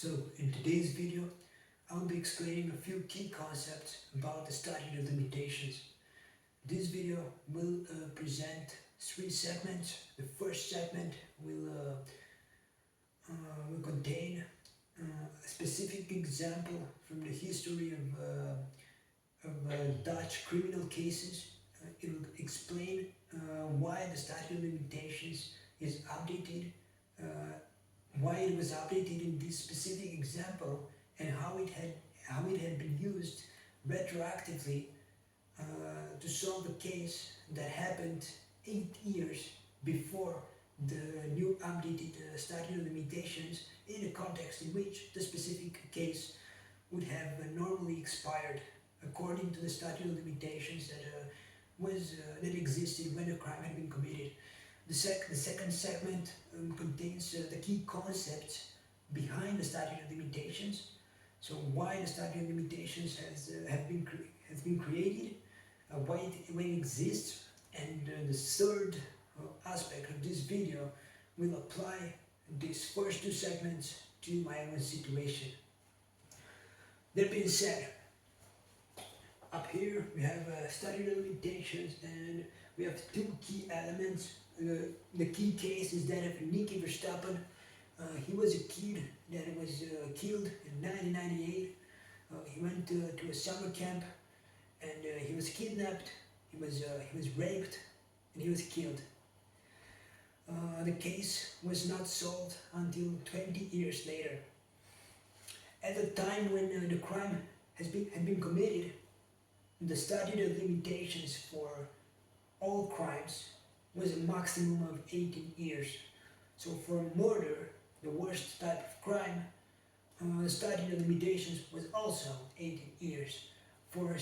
So in today's video, I'll be explaining a few key concepts about the statute of limitations. This video will present three segments. The first segment will contain a specific example from the history of Dutch criminal cases. It will explain why the statute of limitations is updated, why it was updated in this specific example, and how it had been used retroactively to solve a case that happened 8 years before the new updated statute of limitations, in a context in which the specific case would have normally expired according to the statute of limitations that existed when a crime had been committed. The second segment contains the key concepts behind the statute of limitations. So why the statute of limitations has been created, why it exists, and the third aspect of this video will apply these first two segments to my own situation. That being said, up here we have a statute of limitations, and we have two key elements. The key case is that of Nicky. He was a kid that was killed in 1998. He went to a summer camp, and he was kidnapped. He was raped, and he was killed. The case was not solved until 20 years later. At the time when the crime had been committed, the statute of limitations for all crimes was a maximum of 18 years. So for murder, the worst type of crime, the statute of limitations was also 18 years. For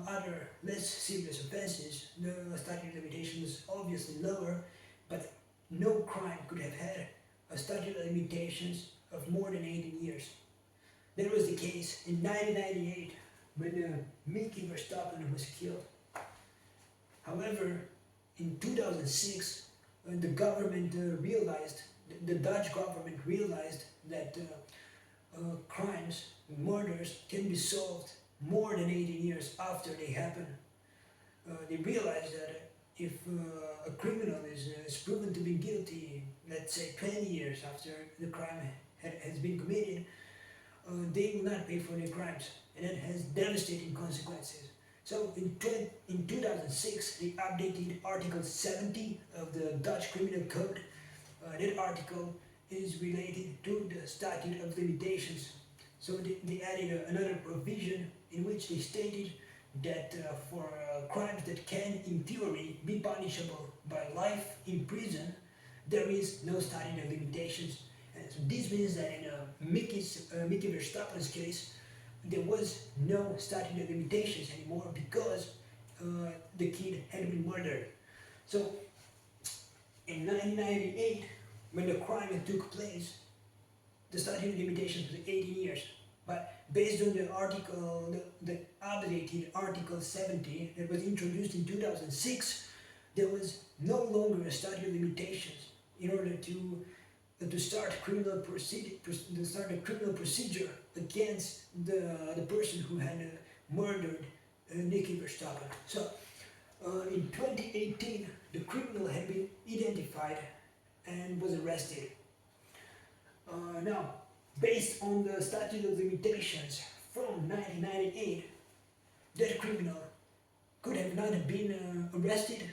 other less serious offenses, the statute of limitations was obviously lower, but no crime could have had a statute of limitations of more than 18 years. That was the case in 1998 when Nicky was killed. However, in 2006, the government the Dutch government realized that crimes, murders, can be solved more than 18 years after they happen. They realized that if a criminal is proven to be guilty, let's say 20 years after the crime has been committed, they will not pay for their crimes, and that has devastating consequences. So in 2006, they updated Article 70 of the Dutch Criminal Code. That article is related to the statute of limitations. So they added another provision in which they stated that for crimes that can, in theory, be punishable by life in prison, there is no statute of limitations. And so this means that in Nicky Verstappen's case, there was no statute of limitations anymore because the kid had been murdered. So in 1998, when the crime took place, the statute of limitations was 18 years. But based on the article, the updated Article 70 that was introduced in 2006, there was no longer a statute of limitations in order to start a criminal procedure against the person who had murdered Nicky Verstappen. So in 2018, the criminal had been identified and was arrested. Now, based on the statute of limitations from 1998, that criminal could have not been arrested,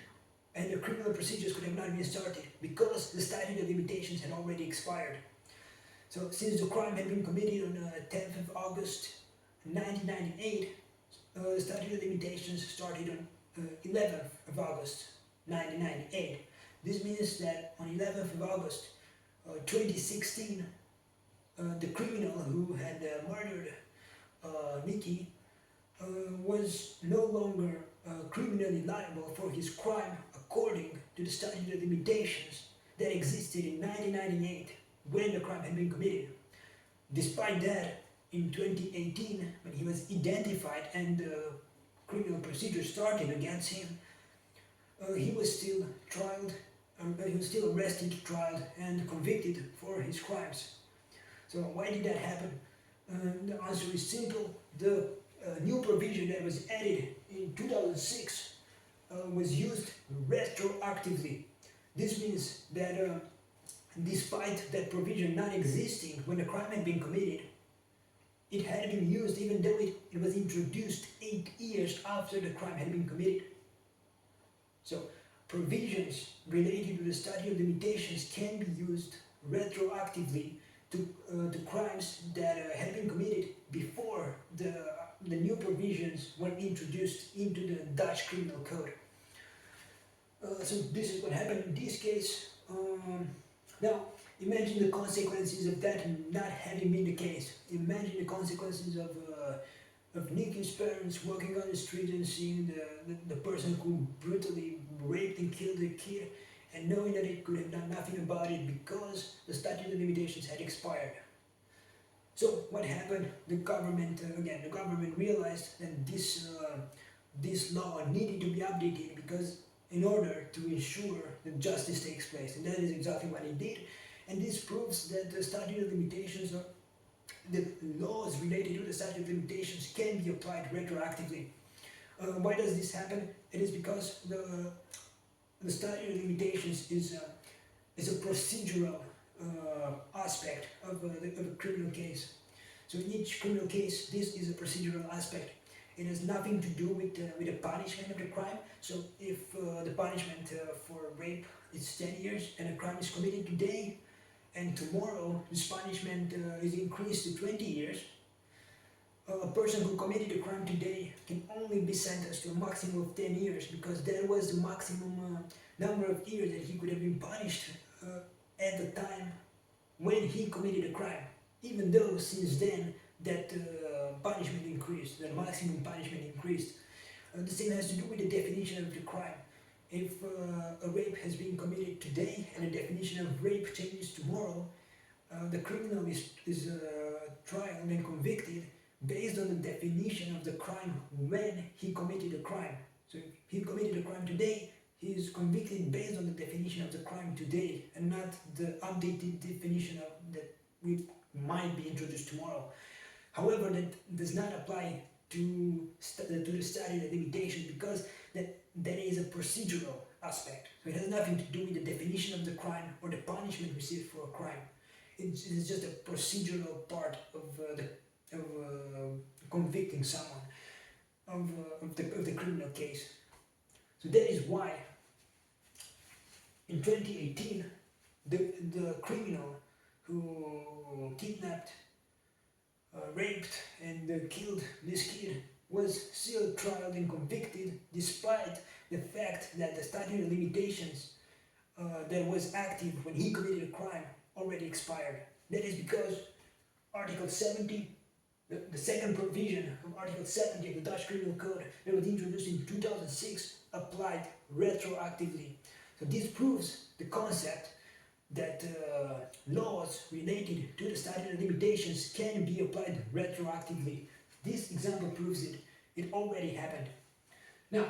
and the criminal procedures could have not been started because the statute of limitations had already expired. So since the crime had been committed on 10th of August 1998, the statute of limitations started on 11th of August 1998. This means that on 11th of August 2016, the criminal who had murdered Nicky was no longer criminally liable for his crime according to the statute of limitations that existed in 1998 when the crime had been committed. Despite that, in 2018, when he was identified and the criminal procedure started against him, he was still arrested, tried, and convicted for his crimes. So why did that happen? The answer is simple. The new provision that was added in 2006 was used retroactively. This means that despite that provision not existing when the crime had been committed, it had been used even though it was introduced 8 years after the crime had been committed. So provisions related to the statute of limitations can be used retroactively to crimes that had been committed before the new provisions were introduced into the Dutch criminal code. So this is what happened in this case. Now, imagine the consequences of that not having been the case. Imagine the consequences of Nicky's parents walking on the street and seeing the person who brutally raped and killed the kid, and knowing that it could have done nothing about it because the statute of limitations had expired. So what happened? The government realized that this law needed to be updated because in order to ensure that justice takes place, and that is exactly what it did. And this proves that the statute of limitations, or the laws related to the statute of limitations, can be applied retroactively. Why does this happen? It is because the statute of limitations is a procedural aspect of a criminal case. So in each criminal case, this is a procedural aspect. It has nothing to do with the punishment of the crime. So if the punishment for rape is 10 years and a crime is committed today, and tomorrow this punishment is increased to 20 years, a person who committed a crime today can only be sentenced to a maximum of 10 years because that was the maximum number of years that he could have been punished at the time when he committed a crime, even though since then that punishment increased, the maximum punishment increased. The same has to do with the definition of the crime. If a rape has been committed today and the definition of rape changes tomorrow, the criminal is tried and convicted based on the definition of the crime when he committed the crime. So if he committed a crime today, he is convicted based on the definition of the crime today and not the updated definition that might be introduced tomorrow. However, that does not apply to the statute of limitation because that is a procedural aspect. So it has nothing to do with the definition of the crime or the punishment received for a crime. It's just a procedural part of convicting someone of the criminal case. So that is why in 2018 the criminal who kidnapped, raped and killed this kid was still tried and convicted despite the fact that the statute of limitations that was active when he committed a crime already expired. That is because Article 70, the second provision of Article 70 of the Dutch Criminal Code that was introduced in 2006 applied retroactively. So this proves the concept that laws related to the statute of limitations can be applied retroactively. This example proves it. It already happened. Now,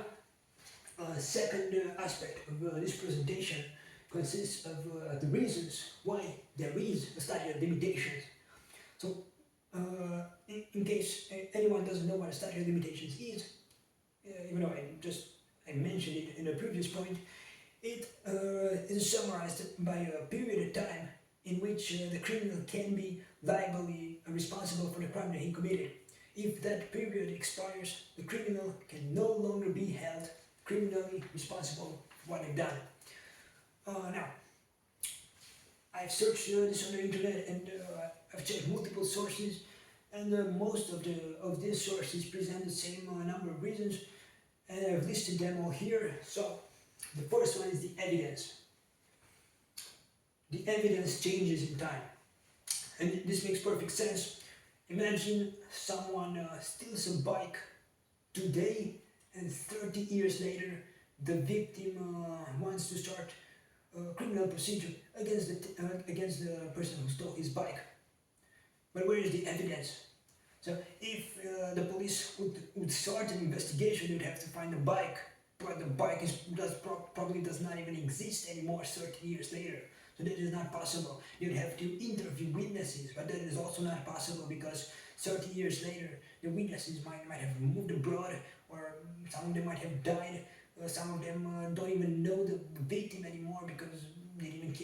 second aspect of this presentation consists of the reasons why there is a statute of limitations. So, in case anyone doesn't know what a statute of limitations is, even though I mentioned it in a previous point, it is summarized by a period of time in which the criminal can be liably responsible for the crime that he committed. If that period expires, the criminal can no longer be held criminally responsible for what they've done. Now, I've searched this on the internet and I've checked multiple sources, and most of these sources present the same number of reasons, and I've listed them all here. So, the first one is the evidence. The evidence changes in time, and this makes perfect sense. Imagine someone steals a bike today, and 30 years later, the victim wants to start a criminal procedure against the person who stole his bike. But where is the evidence? So if the police would start an investigation, they'd have to find the bike, but the bike probably does not even exist anymore 30 years later. So that is not possible. You'd have to interview witnesses, but that is also not possible because 30 years later, the witnesses might have moved abroad, or some of them might have died. Some of them don't even know the victim anymore because they didn't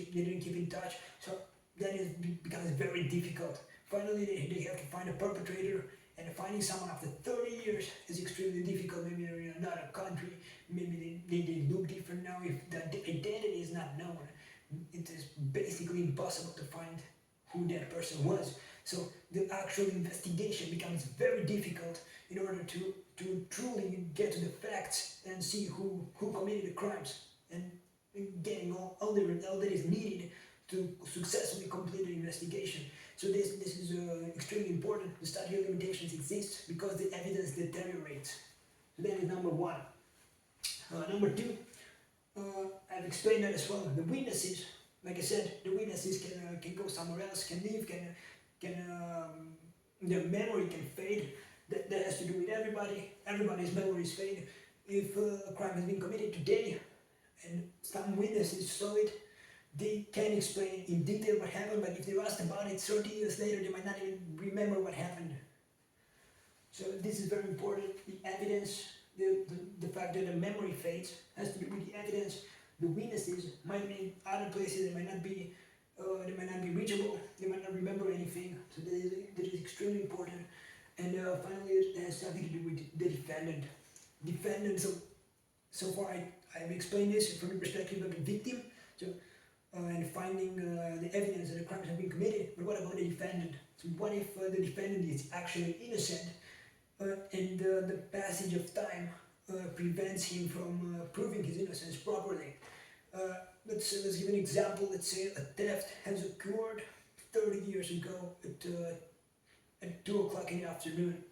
keep in touch. So that becomes very difficult. Finally, they have to find a perpetrator, and finding someone after 30 years is extremely difficult. Maybe they're in another country, maybe they look different now. If the identity is not known, it is basically impossible to find who that person was. So the actual investigation becomes very difficult in order to truly get to the facts and see who committed the crimes, and getting all that is needed to successfully complete the investigation. So this is extremely important. The statute of limitations exists because the evidence deteriorates. So that is number one. Number two, I've explained that as well. The witnesses, like I said, the witnesses can go somewhere else, can leave, their memory can fade. That has to do with everybody. Everybody's memories fade. If a crime has been committed today and some witnesses saw it, they can explain in detail what happened, but if they're asked about it 30 years later, they might not even remember what happened. So this is very important. The evidence, the fact that the memory fades has to do with the evidence. The witnesses might be in other places, they might not be reachable, they might not remember anything. So that is extremely important. And finally, it has something to do with the defendant. So far I've explained this from the perspective of the victim, and finding the evidence that the crimes have been committed. But what about the defendant? So what if the defendant is actually innocent, and the passage of time prevents him from proving his innocence properly? Let's give an example. Let's say a theft has occurred 30 years ago at 2 o'clock in the afternoon.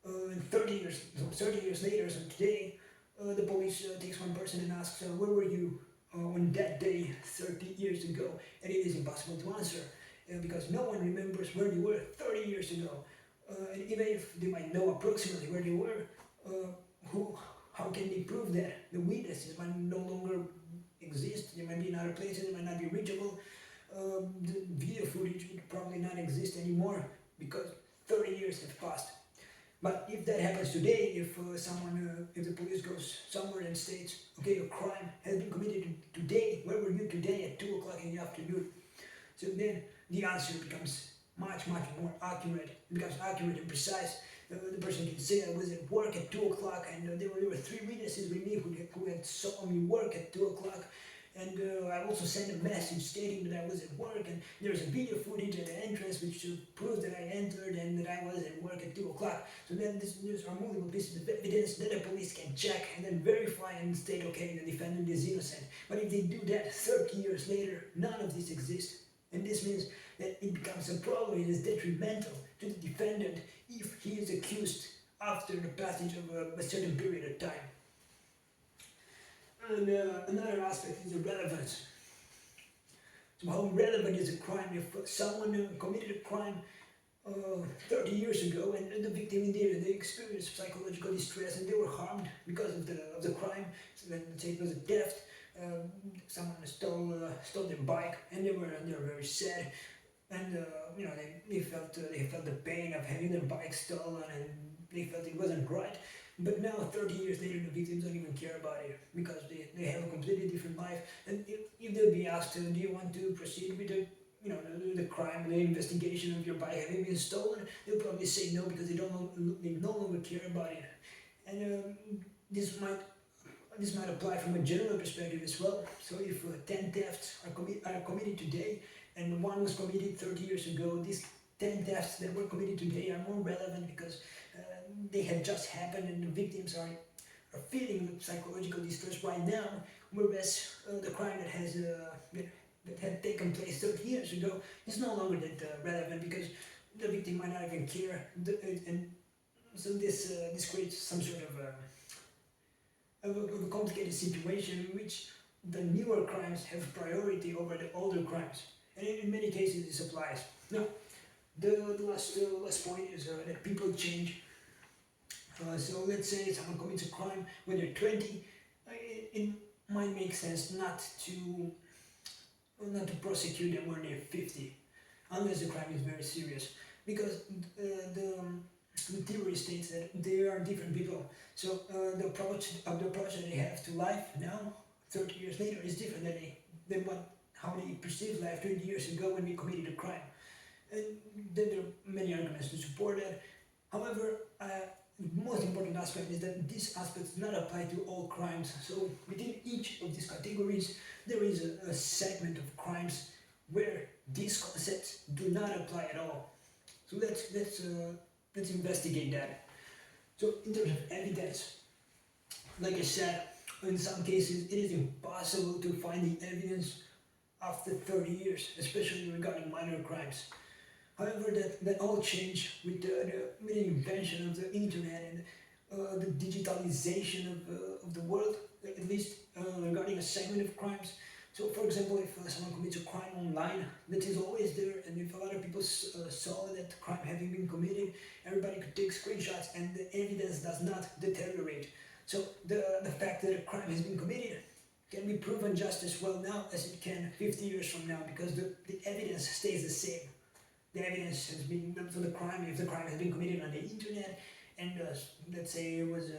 And 30 years later, so today, the police takes one person and asks, where were you on that day 30 years ago? And it is impossible to answer because no one remembers where they were 30 years ago. And even if they might know approximately where they were, how can they prove that? The witnesses might no longer exist, they might be in other places, they might not be reachable. The video footage would probably not exist anymore because 30 years have passed. But if that happens today, if the police goes somewhere and states, okay, a crime has been committed today, where were you today at 2 o'clock in the afternoon? So then the answer becomes much more accurate. It becomes accurate and precise. The person can say, I was at work at 2 o'clock, and there were 3 witnesses with me who had saw me work at 2 o'clock. And I also sent a message stating that I was at work, and there's a video footage at the entrance which proves that I entered and that I was at work at 2 o'clock. So then there are multiple pieces of evidence that the police can check and then verify and state, okay, the defendant is innocent. But if they do that 30 years later, none of this exists. And this means that it becomes a problem, it is detrimental to the defendant if he is accused after the passage of a certain period of time. And another aspect is the relevance. So how relevant is a crime? If someone committed a crime 30 years ago, and the victim indeed, they experienced psychological distress and they were harmed because of the crime. So let's say it was a theft, someone stole their bike, and they were very sad, and they felt the pain of having their bike stolen, and they felt it wasn't right. But now, 30 years later, the victims don't even care about it because they have a completely different life. And if they'll be asked, do you want to proceed with the crime, the investigation of your bike having been stolen, they'll probably say no because they no longer care about it. And this might apply from a general perspective as well. So if 10 thefts are committed today, and one was committed 30 years ago, these 10 thefts that were committed today are more relevant because they had just happened and the victims are feeling psychological distress right now, whereas the crime that had taken place 30 years ago is no longer that relevant because the victim might not even care, and so this creates some sort of a complicated situation in which the newer crimes have priority over the older crimes, and in many cases this applies. Now, the last point is that people change. So let's say someone commits a crime when they're 20, it might make sense not to not to prosecute them when they're 50, unless the crime is very serious. Because the theory states that they are different people. So the approach that they have to life now, 30 years later, is different than how they perceived life 20 years ago when we committed a crime. And then there are many arguments to support that. However, the most important aspect is that these aspects do not apply to all crimes. So within each of these categories, there is a segment of crimes where these concepts do not apply at all. So let's investigate that. So in terms of evidence, like I said, in some cases it is impossible to find the evidence after 30 years, especially regarding minor crimes. However, that all changed with the invention of the internet and the digitalization of the world, at least regarding a segment of crimes. So, for example, if someone commits a crime online, that is always there, and if a lot of people saw that crime having been committed, everybody could take screenshots, and the evidence does not deteriorate. So, the fact that a crime has been committed can be proven just as well now as it can 50 years from now, because the evidence stays the same. The evidence has been for the crime. If the crime has been committed on the internet, and let's say it was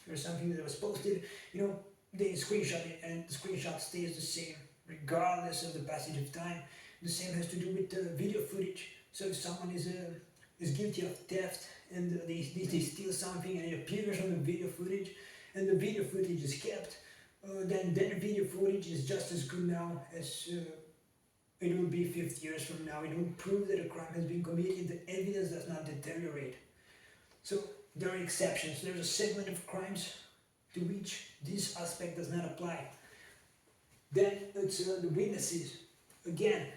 or something that was posted, they screenshot it, and the screenshot stays the same regardless of the passage of time. The same has to do with video footage. So if someone is guilty of theft and they steal something and it appears on the video footage, and the video footage is kept, then that video footage is just as good now as it will be 50 years from now. It will prove that a crime has been committed. The evidence does not deteriorate. So there are exceptions. There's a segment of crimes to which this aspect does not apply. Then it's the witnesses. Again,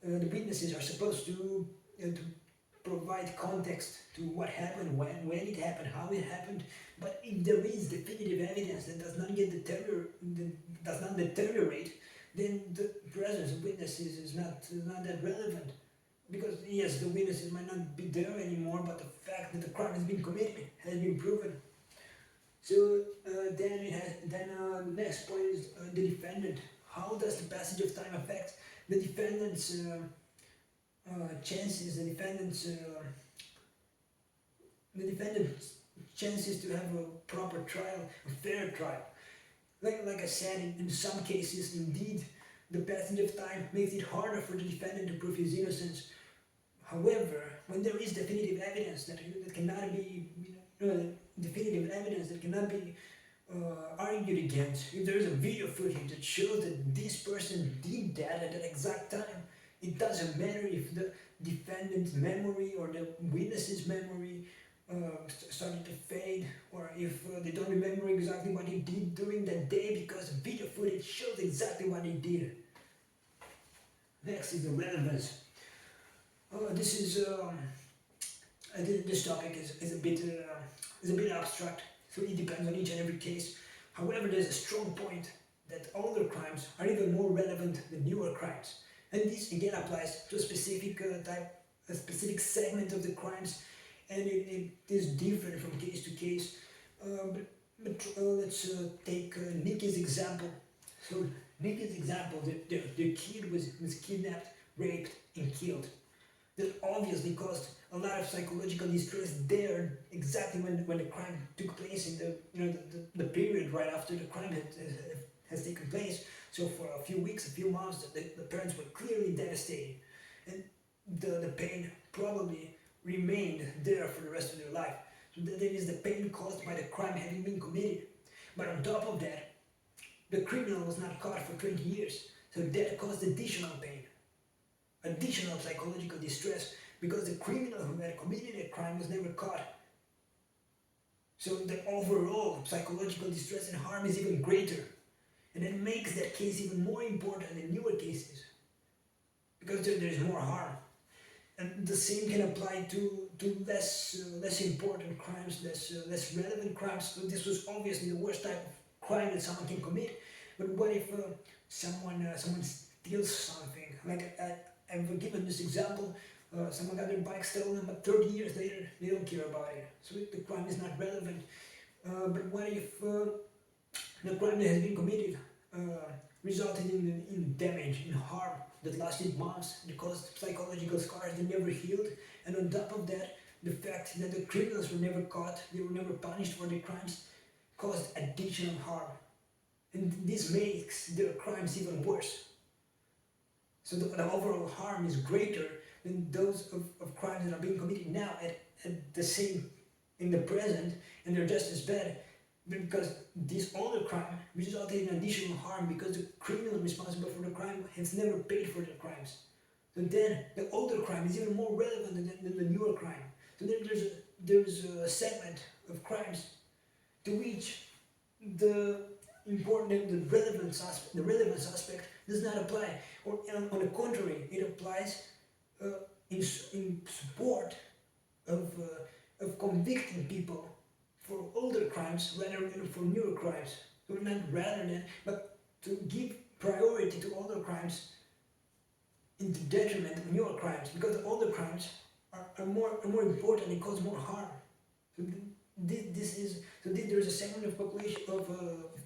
the witnesses are supposed to provide context to what happened, when it happened, how it happened. But if there is definitive evidence that does not deteriorate, then the presence of witnesses is not that relevant. Because yes, the witnesses might not be there anymore, but the fact that the crime has been committed has been proven. So the next point is the defendant. How does the passage of time affect the defendant's chances? The defendant's chances to have a proper trial, a fair trial. Like I said, in some cases, indeed, the passage of time makes it harder for the defendant to prove his innocence. However, when there is definitive evidence that cannot be, definitive evidence that cannot be argued against, if there is a video footage that shows that this person did that at that exact time, it doesn't matter if the defendant's memory or the witness's memory started to fade, or if they don't remember exactly what he did during that day, because video footage shows exactly what he did. Next is the relevance. This topic is a bit abstract, so it depends on each and every case. However, there's a strong point that older crimes are even more relevant than newer crimes, and this again applies to a specific a specific segment of the crimes, and it is different from case to case. But let's take Nicky's example. So Nicky's example, the kid was kidnapped, raped, and killed. That obviously caused a lot of psychological distress there, exactly when the crime took place, in the period right after the crime has taken place. So for a few weeks, a few months, the parents were clearly devastated, and the pain probably remained there for the rest of their life. So that is the pain caused by the crime having been committed. But on top of that, the criminal was not caught for 20 years, so that caused additional pain, additional psychological distress, because the criminal who had committed a crime was never caught. So the overall psychological distress and harm is even greater, and that makes that case even more important than newer cases, because there is more harm. And the same can apply to less important crimes, less relevant crimes. So this was obviously the worst type of crime that someone can commit. But what if someone steals something? Like I've given this example. Someone got their bike stolen, but 30 years later they don't care about it. So the crime is not relevant. But what if the crime that has been committed resulted in damage, in harm that lasted months, that caused psychological scars that never healed, and on top of that, the fact that the criminals were never caught, they were never punished for their crimes, caused additional harm. And this makes their crimes even worse. So the overall harm is greater than those of crimes that are being committed now at the same, in the present, and they're just as bad. Because this older crime resulted in additional harm because the criminal responsible for the crime has never paid for their crimes. So then the older crime is even more relevant than the newer crime. So then there's a segment of crimes to which the relevance aspect does not apply, or on the contrary, it applies in support of convicting people for older crimes rather than for newer crimes. So not rather than, but to give priority to older crimes in the detriment of newer crimes, because the older crimes are more important and cause more harm. So there's a segment of population of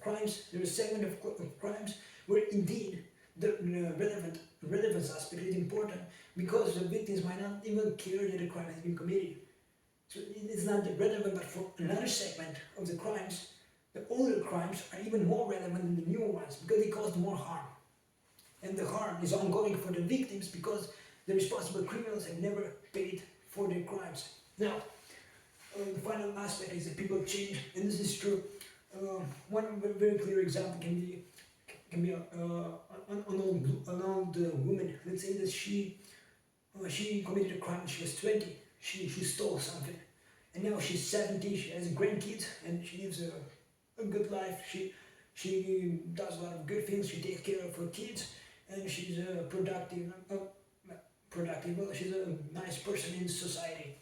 crimes. There's a segment of crimes where indeed the relevance aspect is important because the victims might not even care that a crime has been committed. So it's not relevant, but for another segment of the crimes, the older crimes are even more relevant than the newer ones because they cause more harm. And the harm is ongoing for the victims because the responsible criminals have never paid for their crimes. Now, the final aspect is that people change, and this is true. One very clear example can be an old woman. Let's say that she committed a crime when she was 20. She stole something, and now she's 70. She has grandkids, and she lives a good life. She does a lot of good things. She takes care of her kids, and she's productive. Well, she's a nice person in society.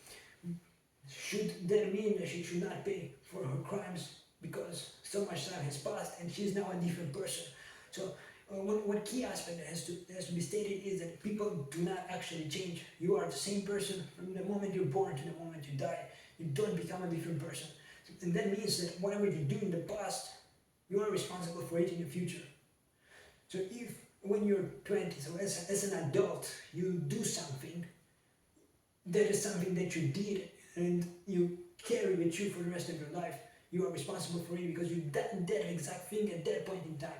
Should that mean that she should not pay for her crimes because so much time has passed and she's now a different person? So one key aspect that has to be stated is that people do not actually change. You are the same person from the moment you're born to the moment you die. You don't become a different person. And that means that whatever you do in the past, you are responsible for it in the future. So if when you're 20, so as an adult, you do something, that is something that you did and you carry with you for the rest of your life, you are responsible for it because you did that exact thing at that point in time.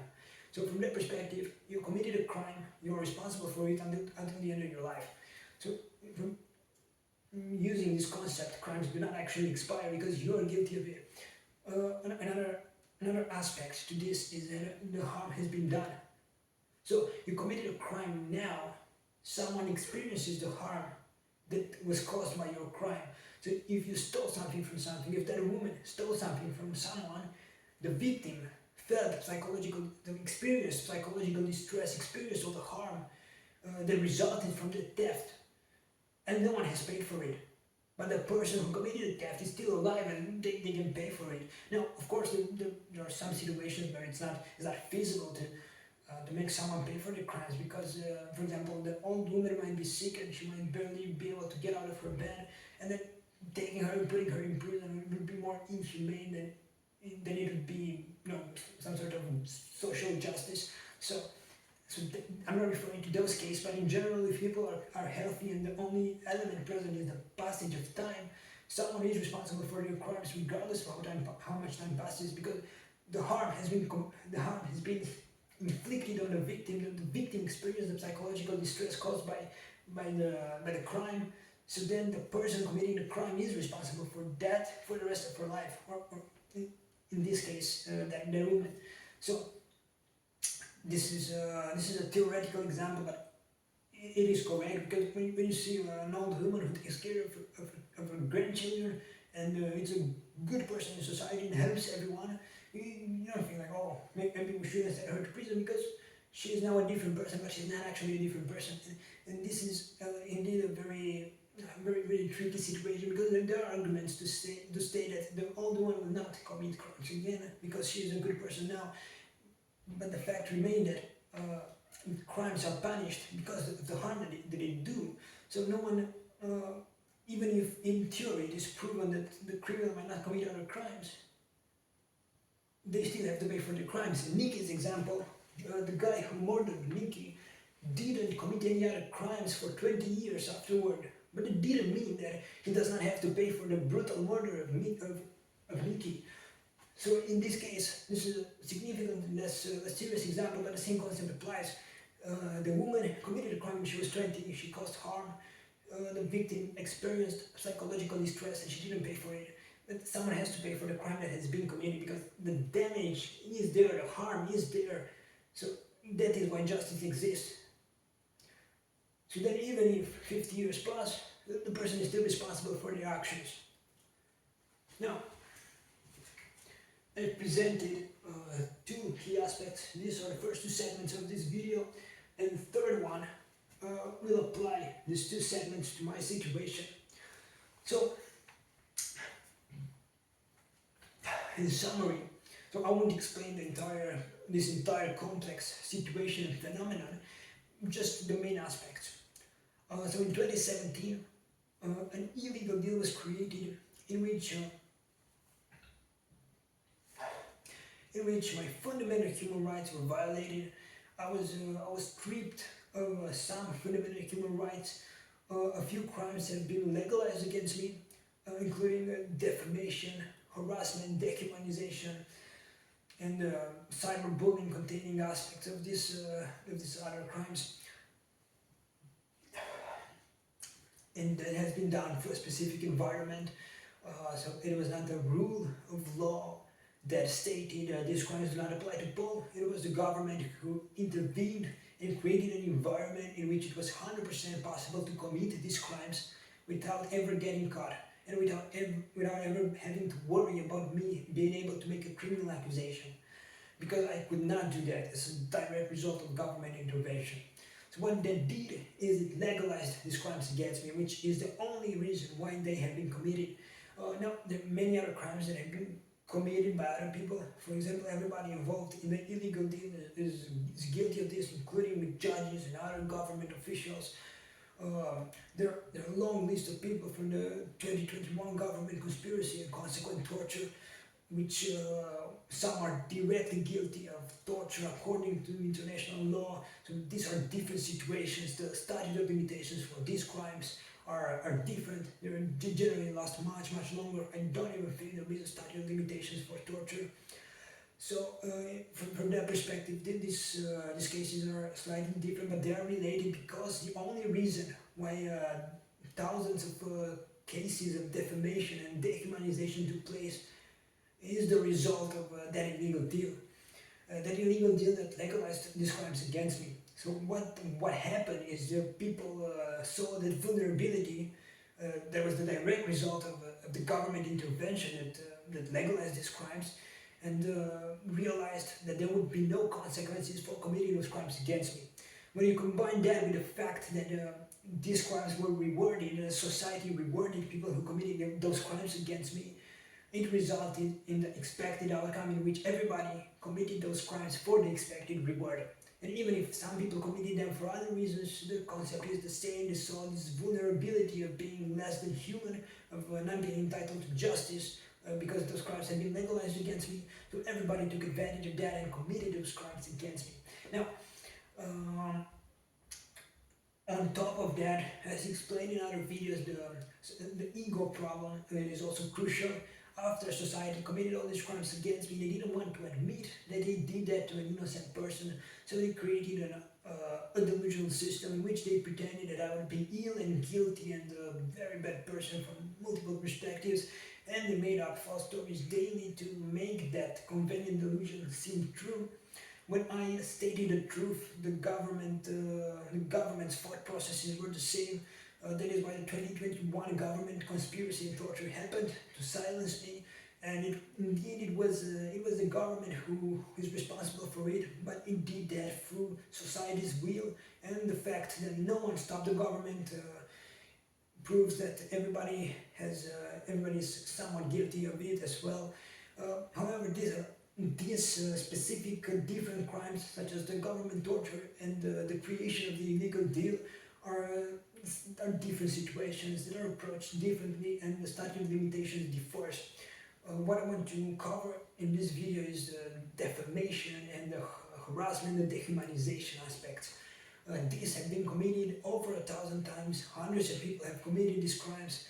So from that perspective, you committed a crime, you are responsible for it until the end of your life. So from using this concept, crimes do not actually expire because you are guilty of it. Another aspect to this is that the harm has been done. So you committed a crime now, someone experiences the harm that was caused by your crime. So if you stole something from something, if that woman stole something from someone, the victim felt experienced psychological distress, experienced all the harm that resulted from the theft, and no one has paid for it. But the person who committed the theft is still alive and they can pay for it. Now, of course, there are some situations where it's not feasible to make someone pay for their crimes because, for example, the old woman might be sick and she might barely be able to get out of her bed, and then taking her and putting her in prison would be more inhumane than it would be, some sort of social justice. So I'm not referring to those cases, but in general, if people are healthy and the only element present is the passage of time, someone is responsible for their crimes regardless of how much time passes, because the harm has been inflicted on the victim. The victim experienced the psychological distress caused by the crime. So then the person committing the crime is responsible for that for the rest of her life, or in this case, the woman. So this is a theoretical example, but it is correct because when you see an old woman who takes care of her grandchildren and it's a good person in society and helps everyone, you don't feel like, oh, maybe we shouldn't send her to prison because she is now a different person, but she's not actually a different person. And this is indeed a very tricky situation because there are arguments to state that the old one will not commit crimes again because she is a good person now. But the fact remains that crimes are punished because of the harm that they do. So no one, even if in theory it is proven that the criminal might not commit other crimes, they still have to pay for the crimes. In Nicky's example, The guy who murdered Nicky didn't commit any other crimes for 20 years afterward, but it didn't mean that he does not have to pay for the brutal murder of Nicky. So in this case, this is a significant, less serious example, but the same concept applies. The woman committed a crime when she was 20, she caused harm, the victim experienced psychological distress and she didn't pay for it. But someone has to pay for the crime that has been committed because the damage is there, the harm is there. So that is why justice exists. So then even if 50 years pass, the person is still responsible for their actions. Now, I presented two key aspects. These are the first two segments of this video, and the third one will apply these two segments to my situation. So, in summary, so I won't explain this entire complex situation and phenomenon, just the main aspects. So in 2017, an illegal deal was created in which my fundamental human rights were violated. I was stripped of some fundamental human rights. A few crimes have been legalized against me, including defamation, harassment, dehumanization, and cyberbullying containing aspects of these other crimes. And that has been done for a specific environment. So it was not the rule of law that stated these crimes do not apply to Paul. It was the government who intervened and created an environment in which it was 100% possible to commit these crimes without ever getting caught and without ever having to worry about me being able to make a criminal accusation, because I could not do that as a direct result of government intervention. So what that did is it legalized these crimes against me, which is the only reason why they have been committed. Now, there are many other crimes that have been committed by other people. For example, everybody involved in the illegal deal is guilty of this, including the judges and other government officials. There are a long list of people from the 2021 government conspiracy and consequent torture, which some are directly guilty of torture according to international law. So these are different situations. The statute of limitations for these crimes are different. They're generally last much longer. I don't even think there is a statute of limitations for torture. So from that perspective, these cases are slightly different, but they are related because the only reason why thousands of cases of defamation and dehumanization took place is the result of that illegal deal. That illegal deal that legalized these crimes against me. So what happened is that people saw that vulnerability. That was the direct result of the government intervention that legalized these crimes, and realized that there would be no consequences for committing those crimes against me. When you combine that with the fact that these crimes were rewarded, and society rewarded people who committed those crimes against me, it resulted in the expected outcome in which everybody committed those crimes for the expected reward. And even if some people committed them for other reasons, the concept is the same. They saw this vulnerability of being less than human, of not being entitled to justice, because those crimes had been legalized against me. So everybody took advantage of that and committed those crimes against me. Now, on top of that, as explained in other videos, the ego problem is also crucial. After society committed all these crimes against me, they didn't want to admit that they did that to an innocent person, so they created a delusional system in which they pretended that I would be ill and guilty and a very bad person from multiple perspectives, and they made up false stories daily to make that convenient delusion seem true. When I stated the truth, the government's thought processes were the same. That is why the 2021 government conspiracy and torture happened, to silence me, and indeed it was the government who is responsible for it, but it did that through society's will, and the fact that no one stopped the government proves that everybody is somewhat guilty of it as well. However, these specific different crimes, such as the government torture and the creation of the illegal deal, are different situations that are approached differently, and the statute of limitations differs. What I want to cover in this video is the defamation and the harassment and dehumanization aspects. These have been committed over 1,000 times. Hundreds of people have committed these crimes.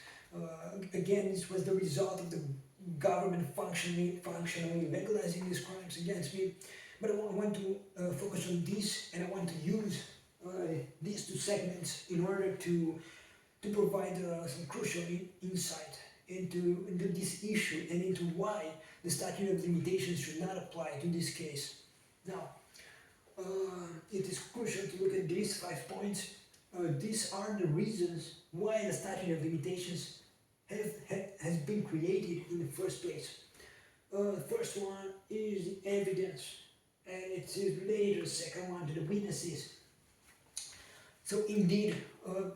Again, this was the result of the government functionally legalizing these crimes against me. But I want to focus on this, and I want to use these two segments in order to provide some crucial insight into this issue and into why the statute of limitations should not apply to this case. Now, it is crucial to look at these 5 points. These are the reasons why the statute of limitations has been created in the first place. The first one is the evidence, and it is related to the second one, to the witnesses. So indeed,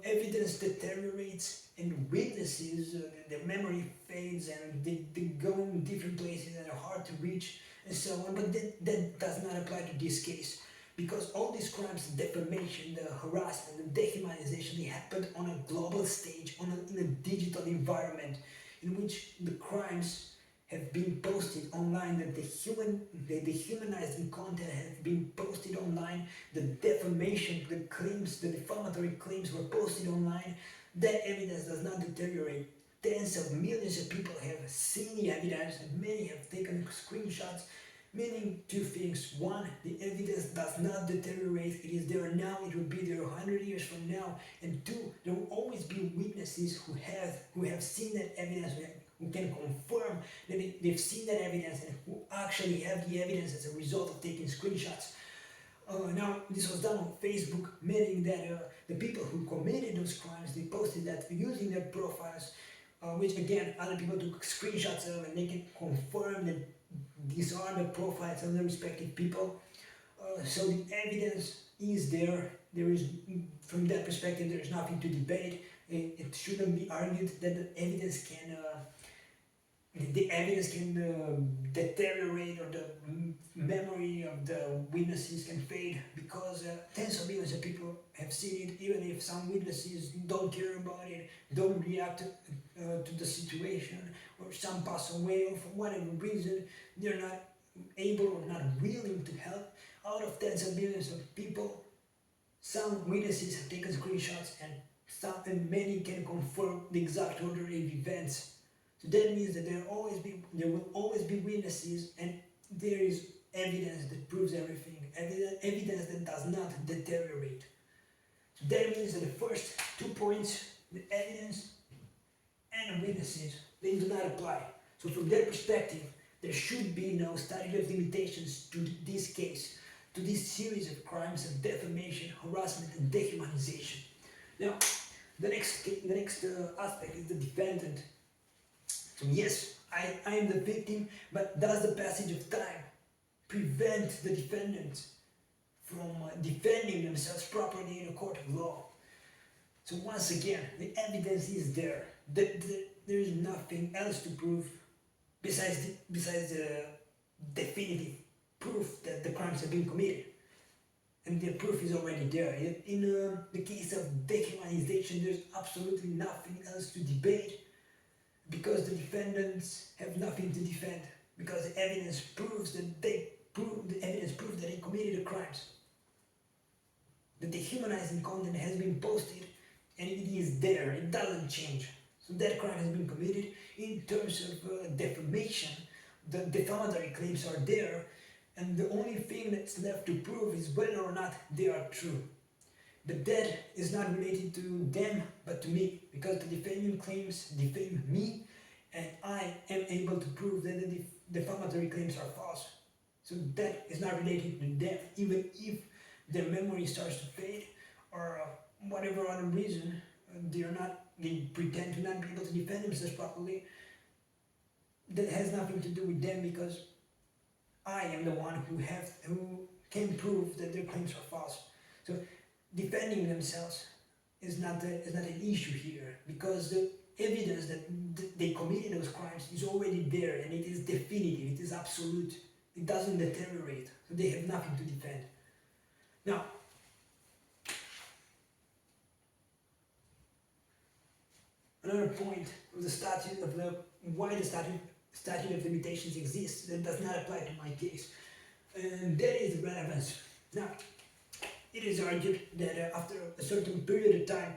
evidence deteriorates, and witnesses, their memory fades, and they go in different places and are hard to reach, and so on. But that does not apply to this case, because all these crimes, the defamation, the harassment, the dehumanization, they happened on a global stage, in a digital environment, in which the crimes have been posted online, that the dehumanizing content has been posted online, the defamation, the claims, the defamatory claims were posted online. That evidence does not deteriorate. Tens of millions of people have seen the evidence, and many have taken screenshots, meaning two things. One, the evidence does not deteriorate. It is there now, it will be there 100 years from now. And two, there will always be witnesses who have seen that evidence, who can confirm that they've seen that evidence, and who actually have the evidence as a result of taking screenshots. Now, this was done on Facebook, meaning that the people who committed those crimes, they posted that using their profiles, which again, other people took screenshots of, and they can confirm that these are the profiles of the respective people. So the evidence is there. There is, from that perspective, there is nothing to debate. It shouldn't be argued that the evidence can deteriorate, or the memory of the witnesses can fade, because tens of millions of people have seen it. Even if some witnesses don't care about it, don't react to the situation, or some pass away, or for whatever reason they're not able or not willing to help. Out of tens of millions of people, some witnesses have taken screenshots, and many can confirm the exact order of events. So that means that there will always be witnesses, and there is evidence that proves everything, evidence that does not deteriorate. So that means that the first 2 points, the evidence and the witnesses, they do not apply. So from that perspective, there should be no statute of limitations to this case, to this series of crimes of defamation, harassment, and dehumanization. Now, the next aspect is the defendant. So yes, I am the victim, but does the passage of time prevent the defendants from defending themselves properly in a court of law? So once again, the evidence is there. There is nothing else to prove besides the definitive proof that the crimes have been committed. And the proof is already there. In the case of dehumanization, there's absolutely nothing else to debate, because the defendants have nothing to defend, because the evidence proves that they committed the crimes. The dehumanizing content has been posted, and it is there, it doesn't change. So that crime has been committed. In terms of defamation, the defamatory claims are there, and the only thing that's left to prove is whether or not they are true. But that is not related to them, but to me, because the defaming claims defame me, and I am able to prove that the defamatory claims are false. So that is not related to them, even if their memory starts to fade, or whatever other reason, they pretend to not be able to defend themselves properly. That has nothing to do with them, because I am the one who can prove that their claims are false. So defending themselves is not an issue here, because the evidence that they committed those crimes is already there, and it is definitive, it is absolute, it doesn't deteriorate, so they have nothing to defend. Now, another point of the statute why the statute of limitations exists that does not apply to my case. And that is the relevance. Now, it is argued that after a certain period of time,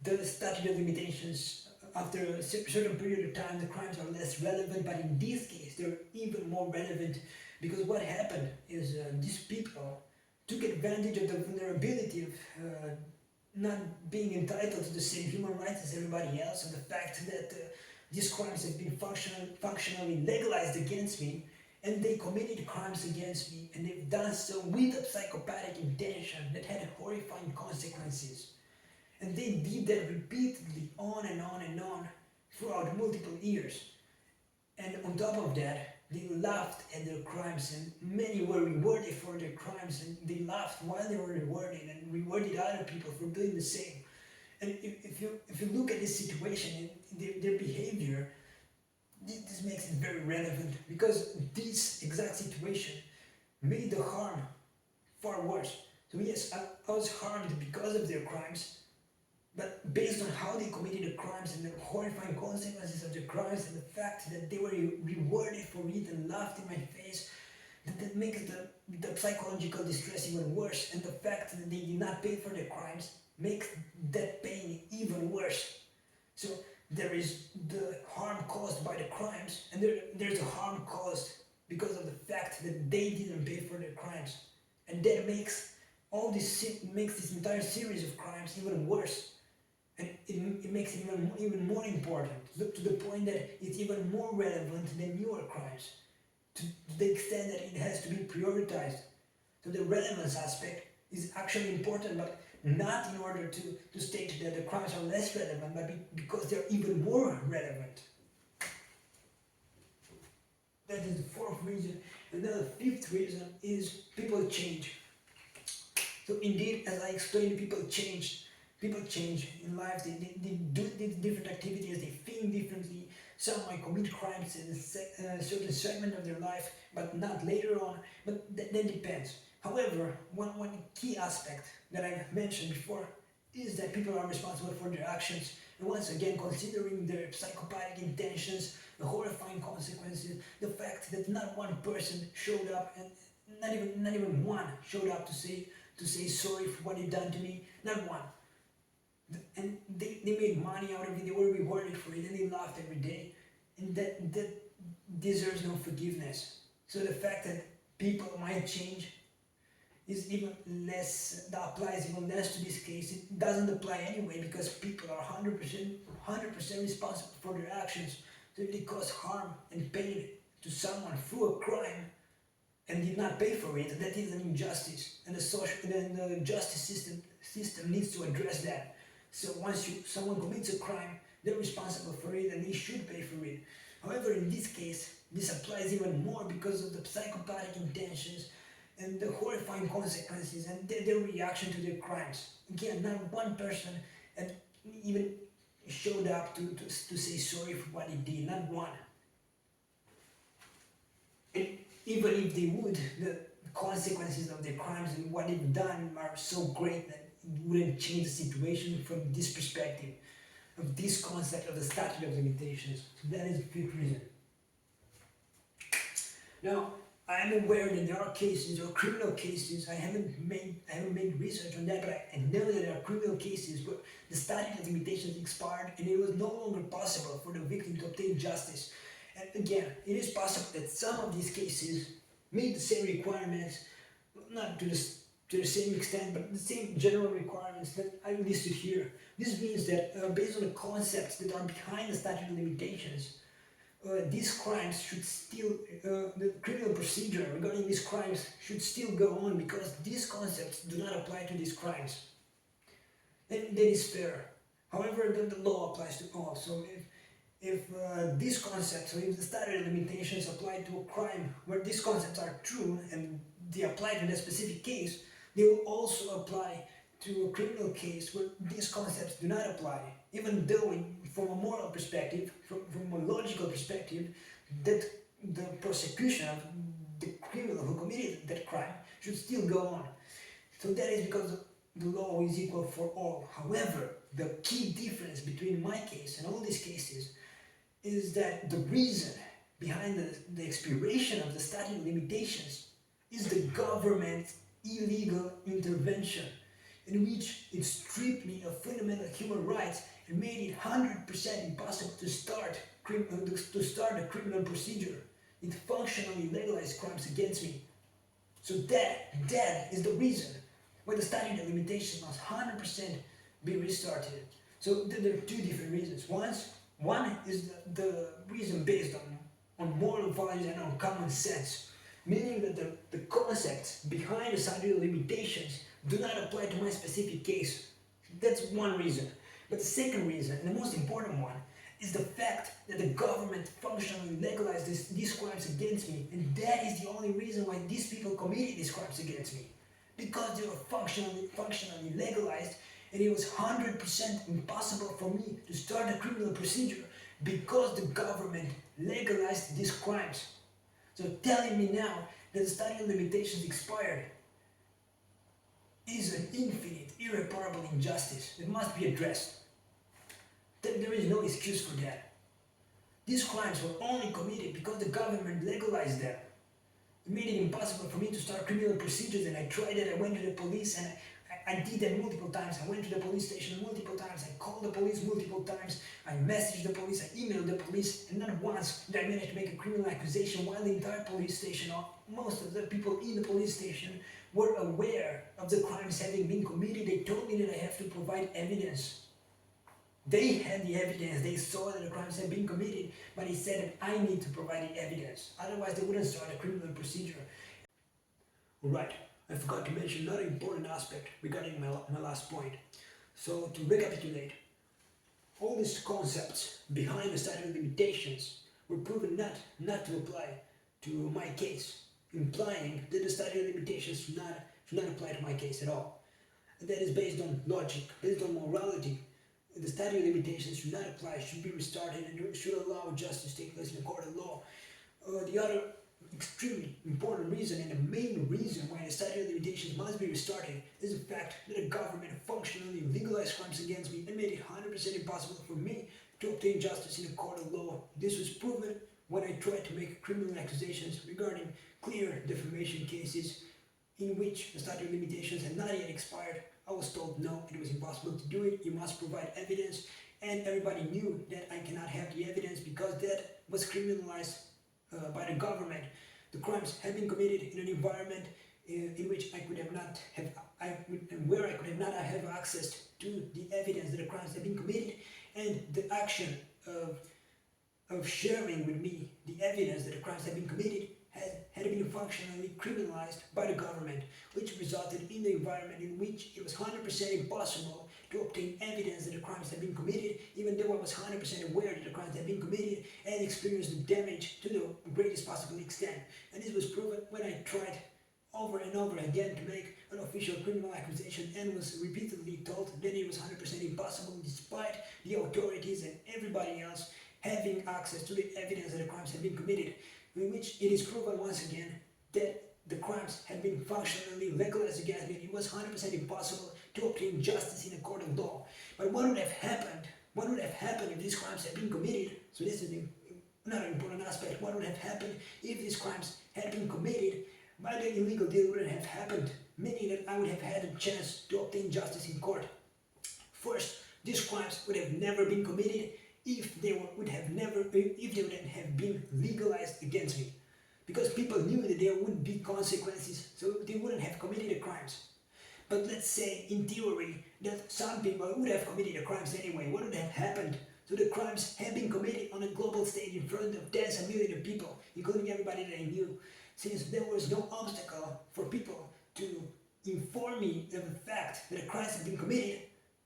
the statute of limitations, after a certain period of time, the crimes are less relevant, but in this case, they're even more relevant because what happened is these people took advantage of the vulnerability of not being entitled to the same human rights as everybody else, and the fact that these crimes have been functionally legalized against me, and they committed crimes against me, and they've done so with a psychopathic intention that had horrifying consequences. And they did that repeatedly on and on and on throughout multiple years. And on top of that, they laughed at their crimes, and many were rewarded for their crimes, and they laughed while they were rewarded and rewarded other people for doing the same. And if you look at this situation and their behavior, this makes it very relevant because this exact situation made the harm far worse. So yes, I was harmed because of their crimes, but based on how they committed the crimes and the horrifying consequences of the crimes and the fact that they were rewarded for it and laughed in my face, that makes the psychological distress even worse, and the fact that they did not pay for their crimes makes that pain even worse. So there is the harm caused by the crimes, and there's a harm caused because of the fact that they didn't pay for their crimes, and that makes this entire series of crimes even worse. And it makes it even more important, to the point that it's even more relevant than newer crimes, to the extent that it has to be prioritized. So the relevance aspect is actually important, but not in order to state that the crimes are less relevant, but because they're even more relevant. That is the fourth reason. And then the fifth reason is people change. So indeed, as I explained, people change. People change in life, they do different activities, they think differently. Some might commit crimes in a certain segment of their life, but not later on, but that depends. However, one key aspect that I mentioned before is that people are responsible for their actions. And once again, considering their psychopathic intentions, the horrifying consequences, the fact that not one person showed up, and not even one showed up to say sorry for what they done to me, not one. And they made money out of it, they were rewarded for it, and they laughed every day. And that deserves no forgiveness. So the fact that people might change is even less, that applies even less to this case. It doesn't apply anyway because people are 100% responsible for their actions. So if they cause harm and pain to someone through a crime and did not pay for it, that is an injustice. And the justice system needs to address that. So once someone commits a crime, they're responsible for it and they should pay for it. However, in this case, this applies even more because of the psychopathic intentions and the horrifying consequences and their reaction to their crimes. Again, not one person and even showed up to say sorry for what he did, not one. And even if they would, the consequences of their crimes and what they've done are so great that it wouldn't change the situation from this perspective, of this concept of the statute of limitations. So that is the fifth reason. Now, I am aware that there are cases, or criminal cases, I haven't made research on that, but I know that there are criminal cases where the statute of limitations expired and it was no longer possible for the victim to obtain justice. And again, it is possible that some of these cases meet the same requirements, not to the same extent, but the same general requirements that I listed here. This means that based on the concepts that are behind the statute of limitations, these crimes should still, the criminal procedure regarding these crimes should still go on because these concepts do not apply to these crimes. And that is fair. However, the law applies to all. So if these concepts, or if the statute of limitations apply to a crime where these concepts are true and they apply to that specific case, they will also apply to a criminal case where these concepts do not apply, even though from a moral perspective, from a logical perspective, that the prosecution of the criminal who committed that crime should still go on. So that is because the law is equal for all. However, the key difference between my case and all these cases is that the reason behind the expiration of the statute of limitations is the government's illegal intervention, in which it stripped me of fundamental human rights and made it 100% impossible to start a criminal procedure. It functionally legalized crimes against me. So that is the reason why the statute of limitations must 100% be restarted. So there are two different reasons. One is the reason based on moral values and on common sense, meaning that the concepts behind the statute of limitations do not apply to my specific case. That's one reason. But the second reason, and the most important one, is the fact that the government functionally legalized these crimes against me, and that is the only reason why these people committed these crimes against me. Because they were functionally legalized, and it was 100% impossible for me to start a criminal procedure because the government legalized these crimes. So telling me now that the statute of limitations expired is an infinite, irreparable injustice that must be addressed. There is no excuse for that. These crimes were only committed because the government legalized them. It made it impossible for me to start criminal procedures, and I tried it. I went to the police, and I did that multiple times. I went to the police station multiple times. I called the police multiple times. I messaged the police. I emailed the police, and not once did I manage to make a criminal accusation, while the entire police station, or most of the people in the police station, were aware of the crimes having been committed. They told me that I have to provide evidence. They had the evidence. They saw that the crimes had been committed, but they said that I need to provide the evidence. Otherwise, they wouldn't start a criminal procedure. Alright, I forgot to mention another important aspect regarding my last point. So, to recapitulate, all these concepts behind the statute of limitations were proven not to apply to my case, implying that the statute of limitations should not apply to my case at all. And that is based on logic, based on morality. The statute of limitations should not apply, should be restarted, and should allow justice to take place in a court of law. The other extremely important reason, and the main reason why the statute of limitations must be restarted, is the fact that the government functionally legalized crimes against me and made it 100% impossible for me to obtain justice in a court of law. This was proven when I tried to make criminal accusations regarding clear defamation cases in which the statute of limitations had not yet expired. I was told no, it was impossible to do it, you must provide evidence, and everybody knew that I cannot have the evidence because that was criminalized by the government. The crimes had been committed in an environment in which I could not have access to the evidence that the crimes had been committed, and the action of sharing with me the evidence that the crimes had been committed had been functionally criminalized by the government, which resulted in the environment in which it was 100% impossible to obtain evidence that the crimes had been committed, even though I was 100% aware that the crimes had been committed, and experienced the damage to the greatest possible extent. And this was proven when I tried over and over again to make an official criminal accusation and was repeatedly told that it was 100% impossible, despite the authorities and everybody else having access to the evidence that the crimes had been committed, in which it is proven once again that the crimes had been functionally legalized against me. It was 100% impossible to obtain justice in a court of law. But what would have happened? What would have happened if these crimes had been committed? So this is another important aspect. What would have happened if these crimes had been committed? But the illegal deal wouldn't have happened, meaning that I would have had a chance to obtain justice in court. First, these crimes would have never been committed if they wouldn't have been legalized against me, because people knew that there would be consequences, so they wouldn't have committed the crimes. But let's say, in theory, that some people would have committed the crimes anyway. What would have happened? So the crimes have been committed on a global stage in front of tens of millions of people, including everybody that I knew. Since there was no obstacle for people to inform me of the fact that the crimes had been committed,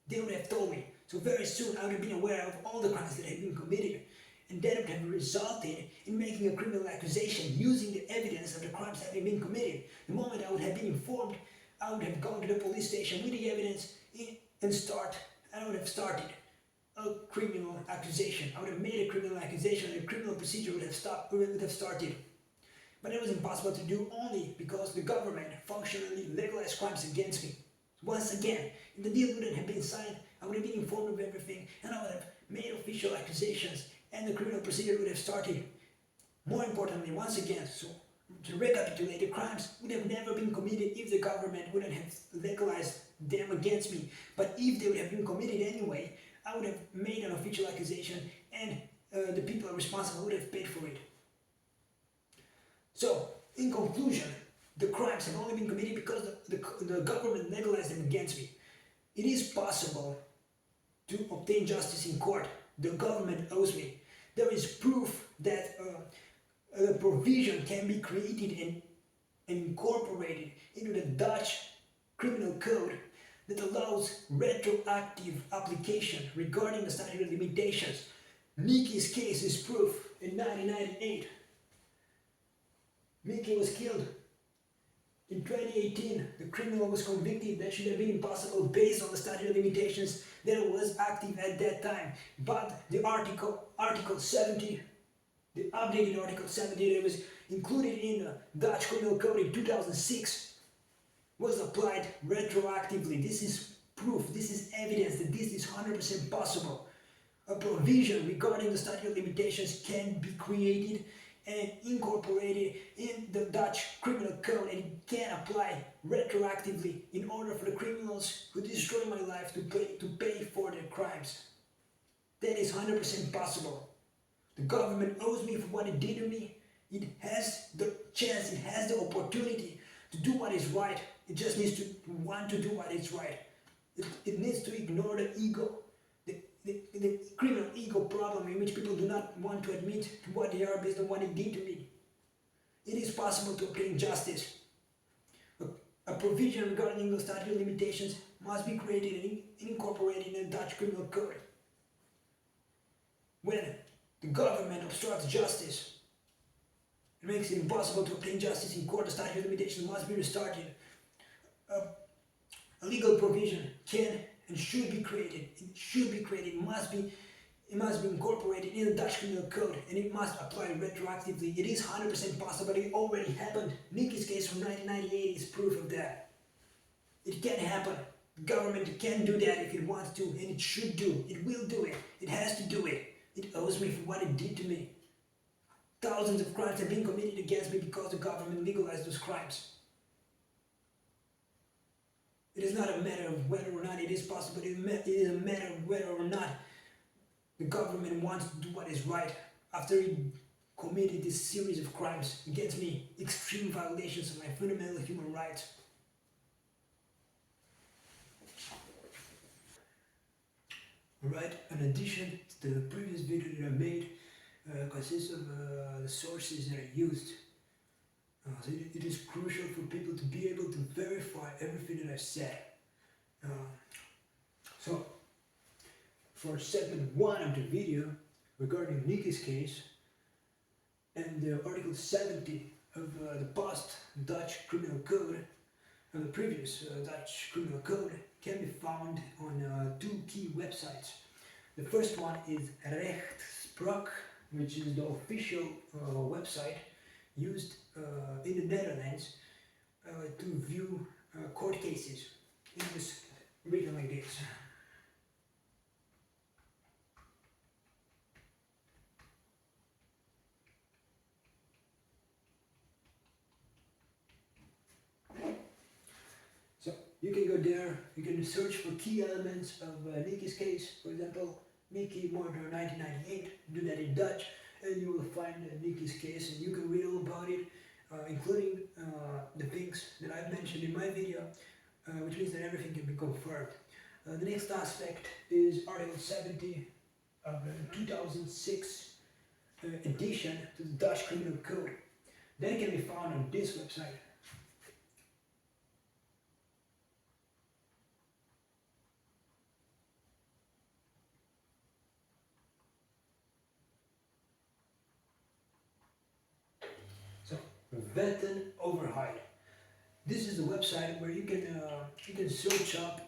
they would have told me. So very soon I would have been aware of all the crimes that had been committed, and that would have resulted in making a criminal accusation using the evidence of the crimes having been committed. The moment I would have been informed, I would have gone to the police station with the evidence and I would have started a criminal accusation. I would have made a criminal accusation, and a criminal procedure would have started. But it was impossible to do only because the government functionally legalized crimes against me. Once again, if the deal wouldn't have been signed, I would have been informed of everything, and I would have made official accusations, and the criminal procedure would have started. More importantly, once again, so To recapitulate, the crimes would have never been committed if the government wouldn't have legalized them against me. But if they would have been committed anyway, I would have made an official accusation and the people responsible would have paid for it. So, in conclusion, the crimes have only been committed because the government legalized them against me. It is possible to obtain justice in court. The government owes me. There is proof that a provision can be created and incorporated into the Dutch criminal code that allows retroactive application regarding the statute of limitations. Nicky's case is proof. In 1998, Nicky was killed. In 2018, the criminal was convicted. That should have been impossible based on the statute of limitations that was active at that time. But the Article 70, the updated Article 70 that was included in the Dutch Criminal Code in 2006 was applied retroactively. This is proof, this is evidence that this is 100% possible. A provision regarding the statute of limitations can be created and incorporated in the Dutch Criminal Code, and it can apply retroactively in order for the criminals who destroy my life to pay for their crimes. That is 100% possible. The government owes me for what it did to me. It has the chance, it has the opportunity to do what is right. It just needs to want to do what is right. It needs to ignore the ego, the criminal ego problem in which people do not want to admit to what they are based on what they did to me. It is possible to obtain justice. A provision regarding the statute of limitations must be created and incorporated in the Dutch Criminal Code. When the government obstructs justice, it makes it impossible to obtain justice in court. The statute of limitations must be restarted. A legal provision can and should be created. It should be created. It must be incorporated in the Dutch Criminal Code, and it must apply retroactively. It is 100% possible. It already happened. Nicky's case from 1998 is proof of that. It can happen. The government can do that if it wants to, and it should do. It will do it. It has to do it. It owes me for what it did to me. Thousands of crimes have been committed against me because the government legalized those crimes. It is not a matter of whether or not it is possible. It is a matter of whether or not the government wants to do what is right after it committed this series of crimes against me, extreme violations of my fundamental human rights. Alright, in addition to the previous video that I made, consists of the sources that I used. So it is crucial for people to be able to verify everything that I've said. So, for segment 1 of the video regarding Nicky's case and the Article 70 of the past Dutch Criminal Code and the previous Dutch Criminal Code can be found on 2 key websites. The first one is Rechtspraak, which is the official website used in the Netherlands to view court cases. It was written like this. So you can go there, you can search for key elements of Nicky's case. For example, Nicky murder 1998, do that in Dutch, and you will find Nicky's case, and you can read all about it, including the things that I've mentioned in my video, which means that everything can be confirmed. The next aspect is Article 70 of the 2006 addition to the Dutch Criminal Code. That can be found on this website. So, Wetten Overheid. This is the website where you can search up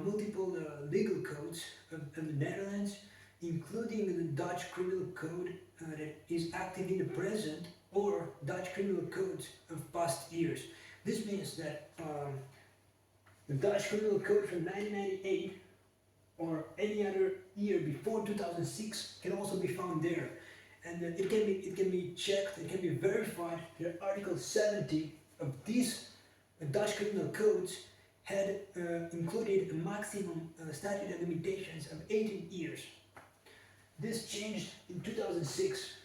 multiple legal codes of the Netherlands, including the Dutch Criminal Code that is active in the present, or Dutch criminal codes of past years. This means that the Dutch Criminal Code from 1998 or any other year before 2006 can also be found there. and it can be checked, it can be verified that Article 70 of these Dutch criminal codes had included a maximum statute of limitations of 18 years. This changed in 2006,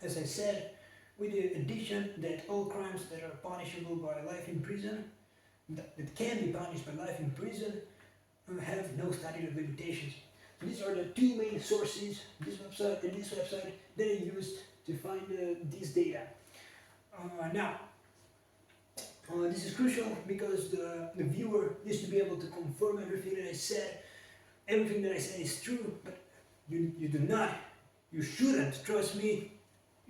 as I said, with the addition that all crimes that are punishable by life in prison, that can be punished by life in prison, have no statute of limitations. So these are the two main sources, this website and this website, that I used to find this data. This is crucial because the viewer needs to be able to confirm everything that I said. Everything that I said is true, but you do not, you shouldn't, trust me,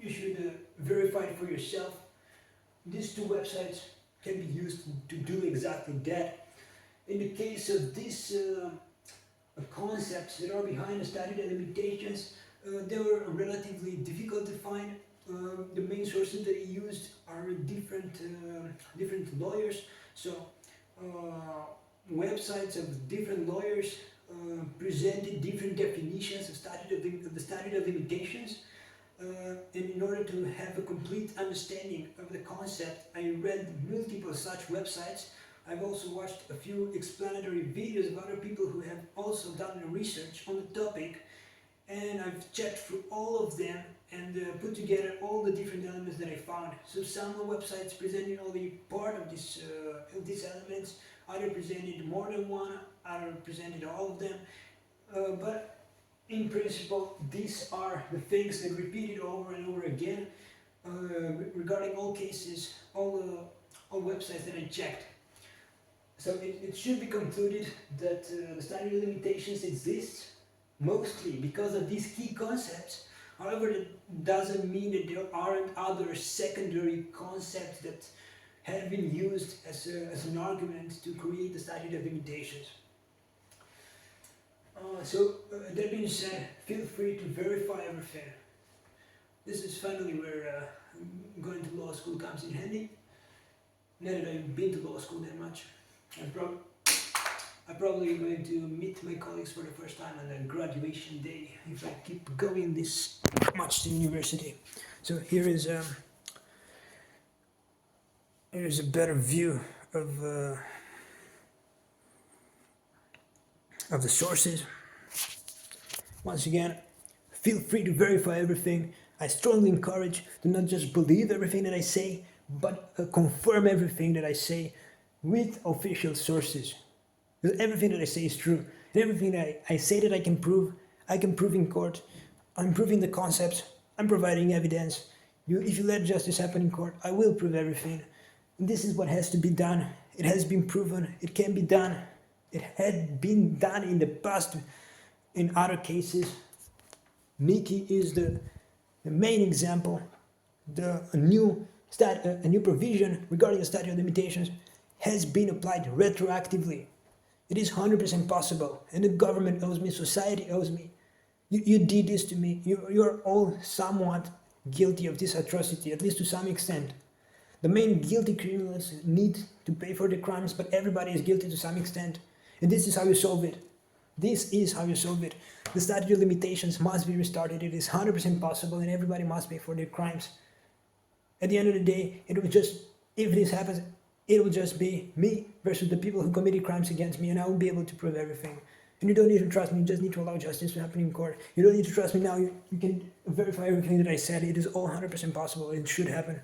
you should verify it for yourself. These two websites can be used to do exactly that. In the case of these concepts that are behind the statute of limitations, they were relatively difficult to find. The main sources that I used are different lawyers. So websites of different lawyers presented different definitions of the statute of limitations. And in order to have a complete understanding of the concept, I read multiple such websites. I've also watched a few explanatory videos of other people who have also done research on the topic, and I've checked through all of them and put together all the different elements that I found. So some websites presented only part of these elements, other presented more than one, other presented all of them, but in principle, these are the things that repeated over and over again regarding all cases, all websites that I checked. So it should be concluded that the statute of limitations exists mostly because of these key concepts. However, that doesn't mean that there aren't other secondary concepts that have been used as an argument to create the statute of limitations. That being said, feel free to verify everything. This is finally where going to law school comes in handy. Now that I've been to law school that much, I'm probably going to meet my colleagues for the first time on the graduation day if I keep going this much to university. So here is a better view of the sources. Once again, feel free to verify everything. I strongly encourage to not just believe everything that I say, but confirm everything that I say with official sources. Because everything that I say is true. And everything that I say that I can prove in court. I'm proving the concepts. I'm providing evidence. If you let justice happen in court, I will prove everything. And this is what has to be done. It has been proven. It can be done. It had been done in the past in other cases. Nicky is the main example. A new provision regarding the statute of limitations has been applied retroactively. It is 100% possible, and the government owes me, society owes me. You did this to me. You're all somewhat guilty of this atrocity, at least to some extent. The main guilty criminals need to pay for their crimes, but everybody is guilty to some extent. And this is how you solve it. This is how you solve it. The statute of limitations must be restarted. It is 100% possible, and everybody must pay for their crimes. At the end of the day, if this happens, it will just be me versus the people who committed crimes against me, and I will be able to prove everything. And you don't need to trust me, you just need to allow justice to happen in court. You don't need to trust me now, you can verify everything that I said. It is all 100% possible, it should happen.